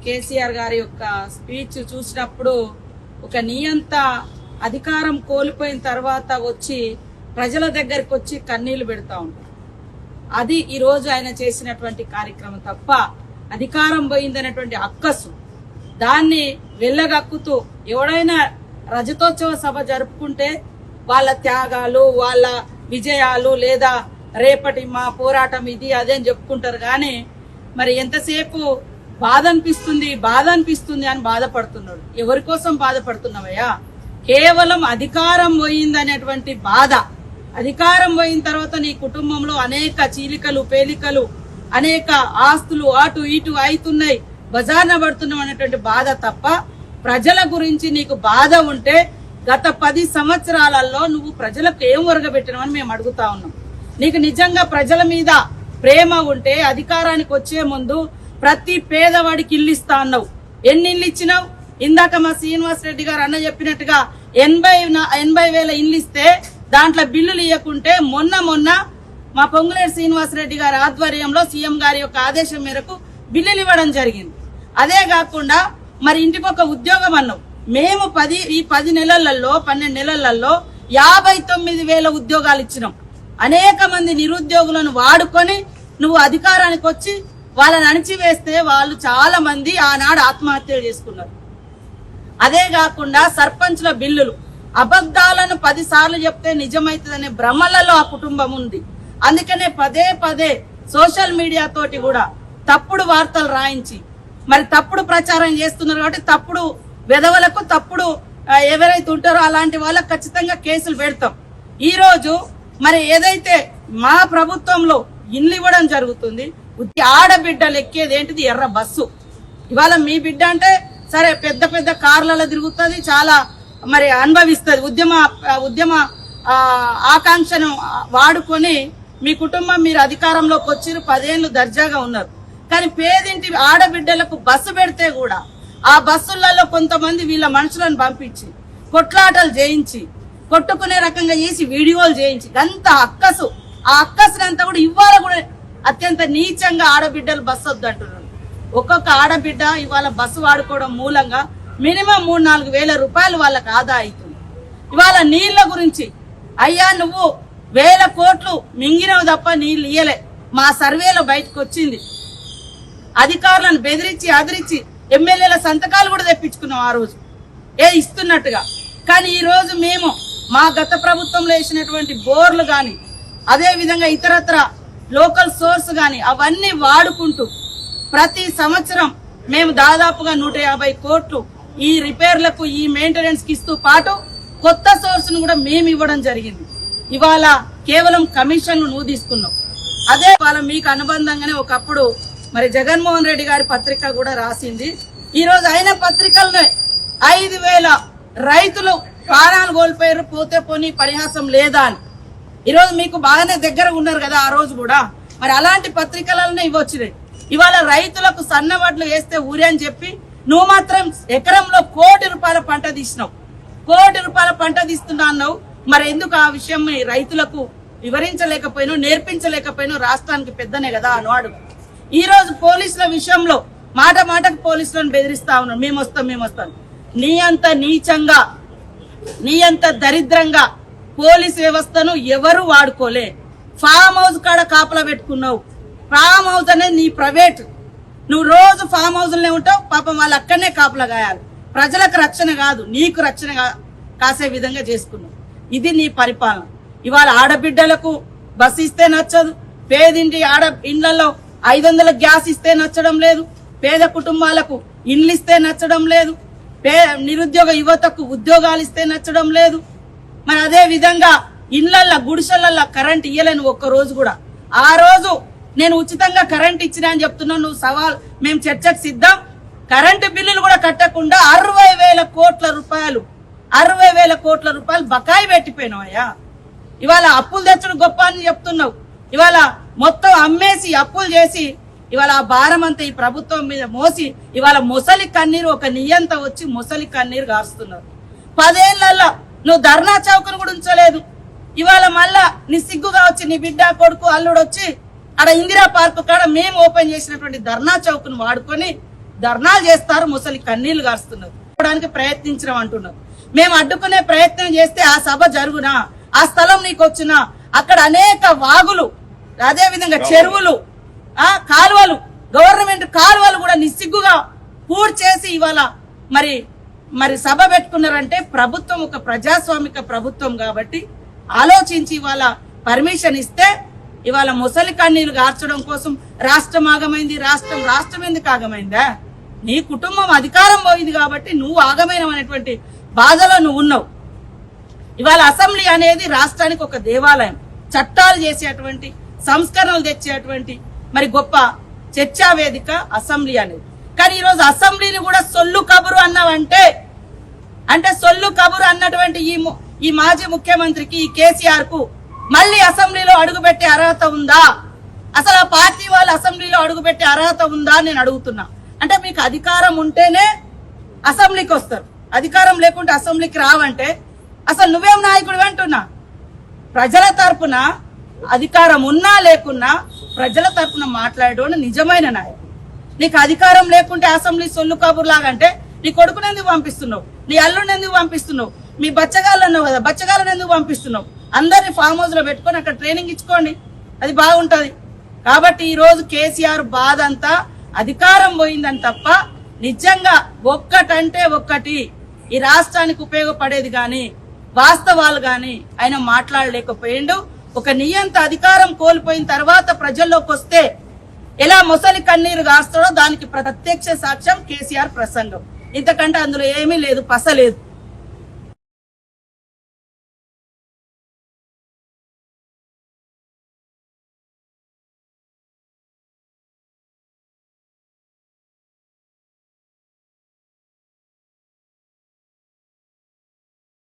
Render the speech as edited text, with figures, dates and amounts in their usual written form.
కేసీఆర్ గారి యొక్క స్పీచ్ చూసినప్పుడు ఒక నియంత అధికారం కోల్పోయిన తర్వాత వచ్చి ప్రజల దగ్గరికి వచ్చి కన్నీళ్లు పెడతా ఉంటారు. అది ఈ రోజు ఆయన చేసినటువంటి కార్యక్రమం తప్ప అధికారం పోయిందనేటువంటి అక్కసు దాన్ని వెళ్ళగక్కుతూ ఎవడైనా రజతోత్సవ సభ జరుపుకుంటే వాళ్ళ త్యాగాలు వాళ్ళ విజయాలు లేదా రేపటి మా పోరాటం ఇది అదే అని చెప్పుకుంటారు. కానీ మరి ఎంతసేపు బాధ అనిపిస్తుంది అని బాధపడుతున్నాడు. ఎవరి కోసం బాధపడుతున్నావయ్యా? కేవలం అధికారం పోయిందనేటువంటి బాధ. అధికారం పోయిన తర్వాత నీ కుటుంబంలో అనేక చీలికలు పేలికలు అనేక ఆస్తులు అటు ఇటు అవుతున్నాయి, బజార్న పడుతున్నాం అనేటువంటి బాధ తప్ప ప్రజల గురించి నీకు బాధ ఉంటే గత 10 సంవత్సరాలలో నువ్వు ప్రజలకు ఏం ఒరగబెట్టినావని మేము అడుగుతా ఉన్నాం. నీకు నిజంగా ప్రజల మీద ప్రేమ ఉంటే అధికారానికి వచ్చే ముందు ప్రతి పేదవాడికి ఇల్లు ఇస్తా అన్నావు. ఎన్ని ఇల్లు ఇచ్చినావు? ఇందాక మా శ్రీనివాస్ రెడ్డి గారు అన్న చెప్పినట్టుగా 80,000 ఇల్లు ఇస్తే దాంట్లో బిల్లులు ఇవ్వకుంటే మొన్న మా పొంగులేటి శ్రీనివాస్ రెడ్డి గారి ఆధ్వర్యంలో సీఎం గారి యొక్క ఆదేశం మేరకు బిల్లులు ఇవ్వడం జరిగింది. అదే కాకుండా మరి ఇంటికొక ఉద్యోగం అన్నావు. మేము 10 నెలలలో 12 నెలలలో 59,000 ఉద్యోగాలు ఇచ్చినాం. అనేక మంది నిరుద్యోగులను వాడుకొని నువ్వు అధికారానికి వచ్చి వాళ్ళని అణిచివేస్తే వాళ్ళు చాలా మంది ఆనాడు ఆత్మహత్యలు చేసుకున్నారు. అదే కాకుండా సర్పంచ్ల బిల్లులు అబద్ధాలను 10 సార్లు చెప్తే నిజమైతుందనే భ్రమలలో ఆ కుటుంబం ఉంది. అందుకనే పదే సోషల్ మీడియా తోటి కూడా తప్పుడు వార్తలు రాయించి మరి తప్పుడు ప్రచారం చేస్తున్నారు. కాబట్టి తప్పుడు వెధవలకు తప్పుడు ఎవరైతే ఉంటారో అలాంటి వాళ్ళకు ఖచ్చితంగా కేసులు పెడతాం. ఈ రోజు మరి ఏదైతే మా ప్రభుత్వంలో ఇల్లు ఇవ్వడం జరుగుతుంది, ఆడబిడ్డలు ఎక్కేది ఏంటిది ఎర్ర బస్సు. ఇవాళ మీ బిడ్డ అంటే సరే పెద్ద కార్లలో తిరుగుతుంది, చాలా మరి అనుభవిస్తుంది. ఉద్యమ ఆకాంక్షను వాడుకొని మీ కుటుంబం మీరు అధికారంలోకి వచ్చిరు, 10 ఏళ్లు దర్జాగా ఉన్నారు. కానీ పేదింటి ఆడబిడ్డలకు బస్సు పెడితే కూడా ఆ బస్సులలో కొంతమంది వీళ్ళ మనుషులను పంపించి కొట్లాటలు చేయించి కొట్టుకునే రకంగా చేసి వీడియోలు చేయించి అంత అక్కసు, ఆ అక్కసునంతా కూడా ఇవాళ కూడా అత్యంత నీచంగా ఆడబిడ్డలు బస్సు వద్దంటున్నారు. ఒక్కొక్క ఆడబిడ్డ ఇవాళ బస్సు వాడుకోవడం మూలంగా మినిమం 3-4 వేల రూపాయలు వాళ్ళకి ఆదా అవుతుంది. ఇవాళ నీళ్ల గురించి అయ్యా నువ్వు 1000 కోట్లు మింగినవు తప్ప నీళ్లు ఇయ్యలే. మా సర్వేలో బయటకు వచ్చింది. అధికారులను బెదిరించి అదిరించి ఎమ్మెల్యేల సంతకాలు కూడా తెప్పించుకున్నాం ఆ రోజు ఇస్తున్నట్టుగా. కానీ ఈ రోజు మేము మా గత ప్రభుత్వంలో వేసినటువంటి బోర్లు గాని అదే విధంగా ఇతరత్ర లోకల్ సోర్స్ గాని అవన్నీ వాడుకుంటూ ప్రతి సంవత్సరం మేము దాదాపుగా 150 కోట్లు ఈ రిపేర్లకు ఈ మెయింటెనెన్స్ కి ఇస్తూ పాటు కొత్త సోర్స్ ను కూడా మేము ఇవ్వడం జరిగింది. ఇవాళ కేవలం కమిషన్లు నువ్వు తీసుకున్నావు. అదే వాళ్ళ మీకు అనుబంధంగానే ఒకప్పుడు మరి జగన్మోహన్ రెడ్డి గారి పత్రిక కూడా రాసింది. ఈ రోజు అయిన పత్రికలనే 5,000 రైతులు ప్రాణాలు కోల్పోయారు, పోతే పోనీ పరిహాసం లేదా అని. ఈరోజు మీకు బాగానే దగ్గర ఉన్నారు కదా ఆ రోజు కూడా, మరి అలాంటి పత్రికలనే ఇవ్వచ్చినాయి. ఇవాళ రైతులకు సన్నవడ్లు వేస్తే ఊరే అని చెప్పి నువ్వు మాత్రం ఎకరంలో ₹1 కోటి పంట తీసినావు. ₹1 కోటి పంట తీస్తున్నా అన్నావు. మరి ఎందుకు ఆ విషయం రైతులకు వివరించలేకపోయినావు, నేర్పించలేకపోయినావు? రాష్ట్రానికి పెద్దనే కదా అన్నాడు. ఈ రోజు పోలీసుల విషయంలో మాటకు పోలీసులను బెదిరిస్తా ఉన్నాడు, మేము వస్తాం. నీ అంత నీచంగా నీ అంత దరిద్రంగా పోలీస్ వ్యవస్థను ఎవరు వాడుకోలే. ఫామ్ హౌస్ కాడ కాపలా పెట్టుకున్నావు. ఫామ్ హౌస్ అనేది నీ ప్రైవేట్. నువ్వు రోజు ఫామ్ హౌస్ లోనే ఉంటావు. పాపం వాళ్ళు అక్కడనే కాపలా గాయాలి. ప్రజలకు రక్షణ కాదు, నీకు రక్షణ కాసే విధంగా చేసుకున్నావు. ఇది నీ పరిపాలన. ఇవాళ ఆడబిడ్డలకు బస్సు ఇస్తే నచ్చదు, పేదింటి ఇండ్లలో 500 గ్యాస్ ఇస్తే నచ్చడం లేదు, పేద కుటుంబాలకు ఇండ్లు ఇస్తే నచ్చడం లేదు, నిరుద్యోగ యువతకు ఉద్యోగాలు ఇస్తే నచ్చడం లేదు. మరి అదే విధంగా ఇండ్లల్లో గుడిసెలల్లో కరెంట్ ఇయ్యలేను ఒక్క రోజు కూడా. ఆ రోజు నేను ఉచితంగా కరెంట్ ఇచ్చినా అని చెప్తున్నాను, నువ్వు సవాల్ మేము చర్చకు సిద్ధం. కరెంటు బిల్లులు కూడా కట్టకుండా 60,000 కోట్ల రూపాయలు బకాయి పెట్టిపోయినావయ్యా. ఇవాళ అప్పులు తెచ్చడం గొప్ప అని చెప్తున్నావు. ఇవాళ మొత్తం అమ్మేసి అప్పులు చేసి ఇవాళ ఆ భారం అంతా ఈ ప్రభుత్వం మీద మోసి ఇవాళ మొసలి కన్నీరు ఒక నియంత వచ్చి మొసలి కన్నీరు గారుస్తున్నారు. 10 ఏళ్లలో నువ్వు ధర్నా చౌకను కూడా ఉంచలేదు. ఇవాళ మళ్ళా నీ సిగ్గుగా వచ్చి నీ బిడ్డ కొడుకు అల్లుడు వచ్చి అక్కడ ఇందిరా పార్క్ కాడ మేము ఓపెన్ చేసినటువంటి ధర్నా చౌక్ను వాడుకొని ధర్నాలు చేస్తారు, ముసలి కన్నీళ్లు గారుస్తున్నారు, చెప్పడానికి ప్రయత్నించడం అంటున్నారు. మేము అడ్డుకునే ప్రయత్నం చేస్తే ఆ సభ జరుగునా, ఆ స్థలం నీకు వచ్చినా, అక్కడ అనేక వాగులు, అదే విధంగా చెరువులు, కాలువలు, గవర్నమెంట్ కాలువలు కూడా నిస్సిగ్గుగా పూర్తి చేసి ఇవాళ మరి సభ పెట్టుకున్నారంటే ప్రభుత్వం ఒక ప్రజాస్వామిక ప్రభుత్వం కాబట్టి ఆలోచించి ఇవాళ పర్మిషన్ ఇస్తే ఇవాళ ముసలి కన్నీళ్లు గార్చడం కోసం రాష్ట్రం ఆగమైంది. రాష్ట్రం ఎందుకు ఆగమైందా? నీ కుటుంబం అధికారం పోయింది కాబట్టి నువ్వు ఆగమైనటువంటి బాధలో నువ్వు ఉన్నావు. ఇవాళ అసెంబ్లీ అనేది రాష్ట్రానికి ఒక దేవాలయం, చట్టాలు చేసేటువంటి, సంస్కరణలు తెచ్చేటువంటి మరి గొప్ప చర్చా వేదిక అసెంబ్లీ అనేది. కానీ ఈరోజు అసెంబ్లీని కూడా సొల్లు కబురు అన్నావంటే, అంటే సొల్లు కబురు అన్నటువంటి ఈ మాజీ ముఖ్యమంత్రికి, ఈ కేసీఆర్ కు మళ్ళీ అసెంబ్లీలో అడుగుపెట్టే అర్హత ఉందా? అసలు ఆ పార్టీ వాళ్ళు అసెంబ్లీలో అడుగుపెట్టే అర్హత ఉందా నేను అడుగుతున్నా. అంటే మీకు అధికారం ఉంటేనే అసెంబ్లీకి వస్తారు, అధికారం లేకుంటే అసెంబ్లీకి రావంటే అసలు నువ్వేం నాయకుడు అంటున్నా? ప్రజల తరపున అధికారం ఉన్నా లేకున్నా ప్రజల తరపున మాట్లాడేవాడు నిజమైన నాయకుడు. నీకు అధికారం లేకుంటే అసెంబ్లీ సొల్లు కబుర్లాగా అంటే నీ కొడుకుని ఎందుకు పంపిస్తున్నావు? నీ అల్లుడిని ఎందుకు పంపిస్తున్నావు? మీ బచ్చగాళ్ళు అన్నావు కదా, బచ్చగాళ్ళని ఎందుకు పంపిస్తున్నావు? అందరినీ ఫామ్ హౌస్ లో పెట్టుకొని అక్కడ ట్రైనింగ్ ఇచ్చుకోండి, అది బాగుంటది. కాబట్టి ఈ రోజు కేసీఆర్ బాధ అంతా అధికారం పోయిందని తప్ప నిజంగా ఒక్కటంటే ఒక్కటి ఈ రాష్ట్రానికి ఉపయోగపడేది గాని వాస్తవాలు గాని ఆయన మాట్లాడలేకపోయిండు. ఒక నియంత అధికారం కోల్పోయిన తర్వాత ప్రజల్లోకి వస్తే ఎలా ముసలి కన్నీరు గాస్తాడో దానికి ప్రత్యక్ష సాక్ష్యం కేసీఆర్ ప్రసంగం. ఇంతకంటే అందులో ఏమీ లేదు, పసలేదు.